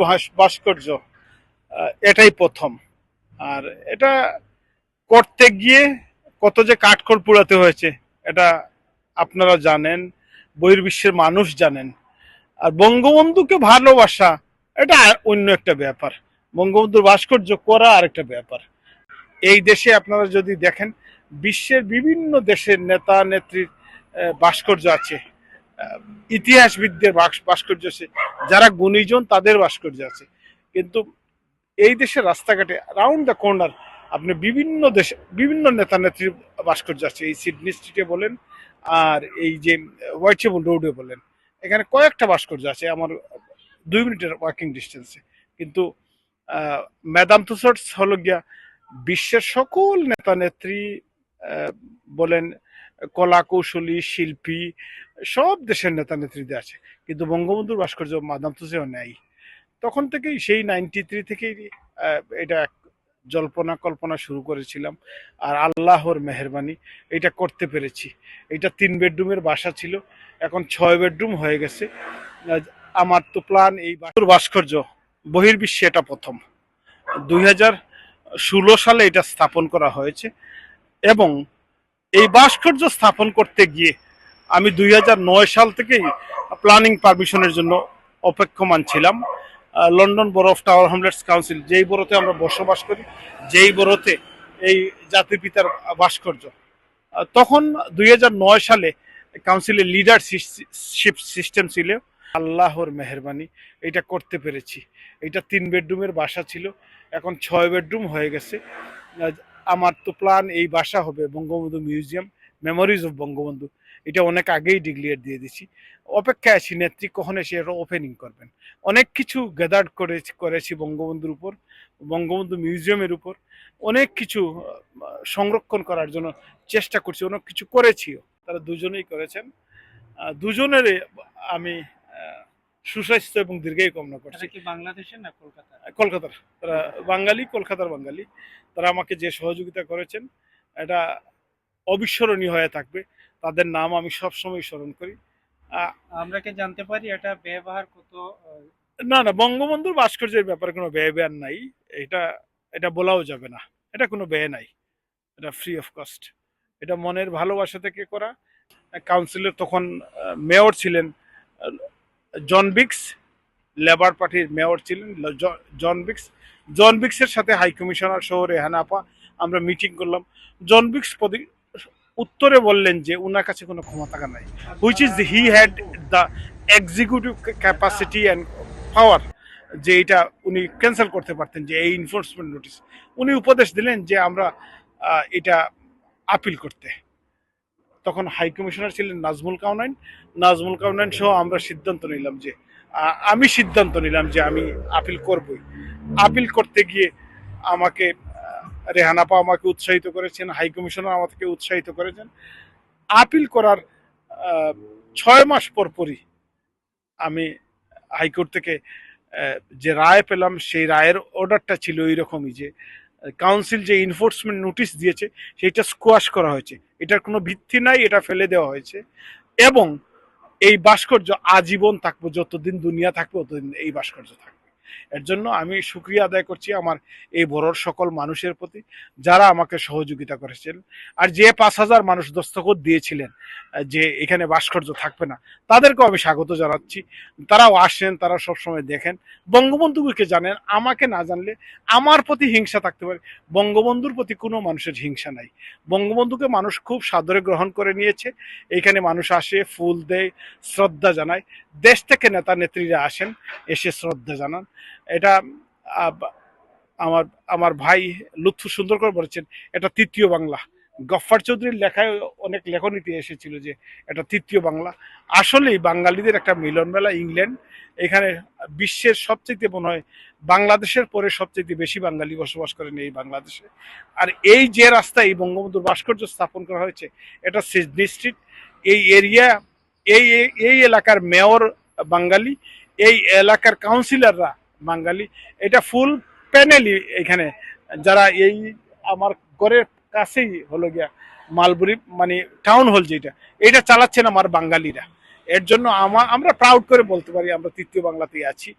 ভাস্কর্য এটাই প্রথম। আর এটা করতে গিয়ে কত যে কাঠখড় পোড়াতে হয়েছে এটা আপনারা জানেন, বহির্বিশ্বের মানুষ জানেন। আর বঙ্গবন্ধুকে ভালোবাসা এটা অন্য একটা ব্যাপার, বঙ্গবন্ধুর ভাস্কর্য করা আরেকটা ব্যাপার। এই দেশে আপনারা যদি দেখেন, বিশ্বের বিভিন্ন দেশের নেতা নেত্রীর ভাস্কর্য আছে, ইতিহাসবিদদের ভাস্কর্য আছে, যারা গুণীজন তাদের ভাস্কর্য আছে। কিন্তু এই দেশের রাস্তাঘাটে রাউন্ড দ্য কর্নার আপনি বিভিন্ন দেশে বিভিন্ন নেতা নেত্রীর ভাস্কর্য আছে। এই সিডনি স্ট্রিটে বলেন আর এই যে হোয়াইটেবল রোডে বলেন, এখানে কয়েকটা ভাস্কর্য আছে আমার 2 মিনিটের ওয়াকিং ডিস্টেন্সে। কিন্তু ম্যাডাম তুসর্স হলো গিয়া বিশ্বের সকল নেতা নেত্রী বলেন, কলা কৌশলী শিল্পী, সব দেশের নেতা নেত্রীদের আছে। কিন্তু বঙ্গবন্ধুর ভাস্কর্য মাদাম তুসেও নেই। তখন থেকেই সেই 93 থেকেই এটা জল্পনা কল্পনা শুরু করেছিলাম। আর আল্লাহর মেহেরবানি এটা করতে পেরেছি। এটা 3 বেডরুমের বাসা ছিল, এখন 6 বেডরুম হয়ে গেছে। আমার তো প্ল্যান এই ভাস্কর্য বহির্বিশ্বে এটা প্রথম। 2016 সালে এটা স্থাপন করা হয়েছে এবং এই ভাস্কর্য স্থাপন করতে গিয়ে আমি 2009 সাল থেকেই প্ল্যানিং পারমিশনের জন্য অপেক্ষমান ছিলাম। London borough of tower Hamlets council, যেই বরোতে আমরা বসবাস করি, যেই বরোতে এই জাতির পিতার ভাস্কর্য, তখন 2009 সালে কাউন্সিলের লিডারশিপ সিস্টেম ছিল। আল্লাহর মেহেরবানি এটা করতে পেরেছি। এটা 3 বেডরুমের বাসা ছিল, এখন 6 বেডরুম হয়ে গেছে। আমার তো প্ল্যান এই বাসা হবে Bangabandhu museum, memories of Bangabandhu. এটা অনেক আগেই ডিক্লিয়ার দিয়ে দিছি, অপেক্ষায় আছি নেত্রী কখন এসে এটা ওপেনিং করবেন। অনেক কিছু গ্যাদার করেছি বঙ্গবন্ধুর উপর, বঙ্গবন্ধু মিউজিয়ামের উপর অনেক কিছু সংরক্ষণ করার জন্য চেষ্টা করছি, অনেক কিছু করেছিও, তারা দুজনেই করেছেন। দুজনের আমি সুস্বাস্থ্য এবং দীর্ঘায়ু কামনা করছি। কি বাংলাদেশের না কলকাতা? কলকাতার, তারা বাঙালি, কলকাতার বাঙালি। তারা আমাকে যে সহযোগিতা করেছেন এটা অবিস্মরণীয় হয়ে থাকবে। তাদের নাম আমি সবসময় স্মরণ করি। আমরা কি জানতে পারি এটা ব্যবহার কত? না না, বঙ্গবন্ধুর ভাস্কর্যের ব্যাপারে কোনো ব্যয় নাই। এটা এটা বলাও যাবে না, এটা কোনো ব্যয় নাই, এটা ফ্রি অফ কস্ট। এটা মনের ভালোবাসা থেকে করা। কাউন্সিলের তখন মেয়র ছিলেন জন বিক্স, লেবার পার্টির মেয়র ছিলেন জন বিক্স। জন বিক্সের সাথে হাই কমিশনার সহ রেহানা আপা আমরা মিটিং করলাম। জন বিক্স উত্তরে বললেন যে ওনার কাছে কোনো ক্ষমতা নাই, which is he had the executive capacity and power, যে এটা উনি ক্যান্সেল করতে পারতেন, যে এই ইনফোর্সমেন্ট নোটিশ। উনি উপদেশ দিলেন যে আমরা এটা আপিল করতে। তখন হাই কমিশনার ছিলেন নাজমুল কাউনাইন। নাজমুল কাউনাইন সহ আমরা সিদ্ধান্ত নিলাম যে আমি সিদ্ধান্ত নিলাম যে আমি আপিল করবই। আপিল করতে গিয়ে আমাকে রেহানাপা আমাকে উৎসাহিত করেছেন, হাই কমিশনার আমাকে উৎসাহিত করেছেন। আপিল করার 6 মাস পরই আমি হাইকোর্ট থেকে যে রায় পেলাম, সেই রায়ের অর্ডারটা ছিল এইরকমই যে কাউন্সিল যে ইনফোর্সমেন্ট নোটিশ দিয়েছে সেটা স্কোয়াশ করা হয়েছে, এটার কোনো ভিত্তি নাই, এটা ফেলে দেওয়া হয়েছে। এবং এই ভাস্কর্য আজীবন থাকবো, যতদিন দুনিয়া থাকবে ততদিন এই ভাস্কর্য থাকবে। এর জন্য আমি শুকরিয়া আদায় করছি আমার এই বড়র সকল মানুষের প্রতি যারা আমাকে সহযোগিতা করেছেন। আর যে 5,000 মানুষ দস্তখত দিয়েছিলেন যে এখানে ভাস্কর্য থাকবে না, তাদেরকেও আমি স্বাগত জানাচ্ছি। তারাও আসেন, তারা সবসময় দেখেন, বঙ্গবন্ধুকে জানেন। আমাকে না জানলে আমার প্রতি হিংসা থাকতে পারে, বঙ্গবন্ধুর প্রতি কোনো মানুষের হিংসা নাই। বঙ্গবন্ধুকে মানুষ খুব সাদরে গ্রহণ করে নিয়েছে। এইখানে মানুষ আসে, ফুল দেয়, শ্রদ্ধা জানায়। দেশ থেকে নেতা নেত্রীরা আসেন, এসে শ্রদ্ধা জানান। এটা আমার আমার ভাই লুৎফু সুন্দর করে বলেছেন এটা তৃতীয় বাংলা। গফফার চৌধুরীর লেখায় অনেক লেখনীতে এসেছিল যে এটা তৃতীয় বাংলা। আসলেই বাঙালিদের একটা মিলন মেলা ইংল্যান্ড। এখানে বিশ্বের সবচেয়ে মনে হয় বাংলাদেশের পরে সবচেয়ে বেশি বাঙালি বসবাস করেন এই বাংলাদেশে। আর এই যে রাস্তায় এই বঙ্গবন্ধুর ভাস্কর্য স্থাপন করা হয়েছে এটা সিডনি স্ট্রিট। এই এরিয়া, এই এই এলাকার মেয়র বাঙালি, এই এলাকার কাউন্সিলররা বাঙালি। এটা ফুল প্যানেলই এখানে যারা এই আমার ঘরের কাছেই হলো গিয়া মালবুরি মানে টাউন হল, যেটা এটা চালাচ্ছেন আমার বাঙালিরা। এর জন্য আমরা প্রাউড করে বলতে পারি আমরা তৃতীয় বাংলাতেই আছি।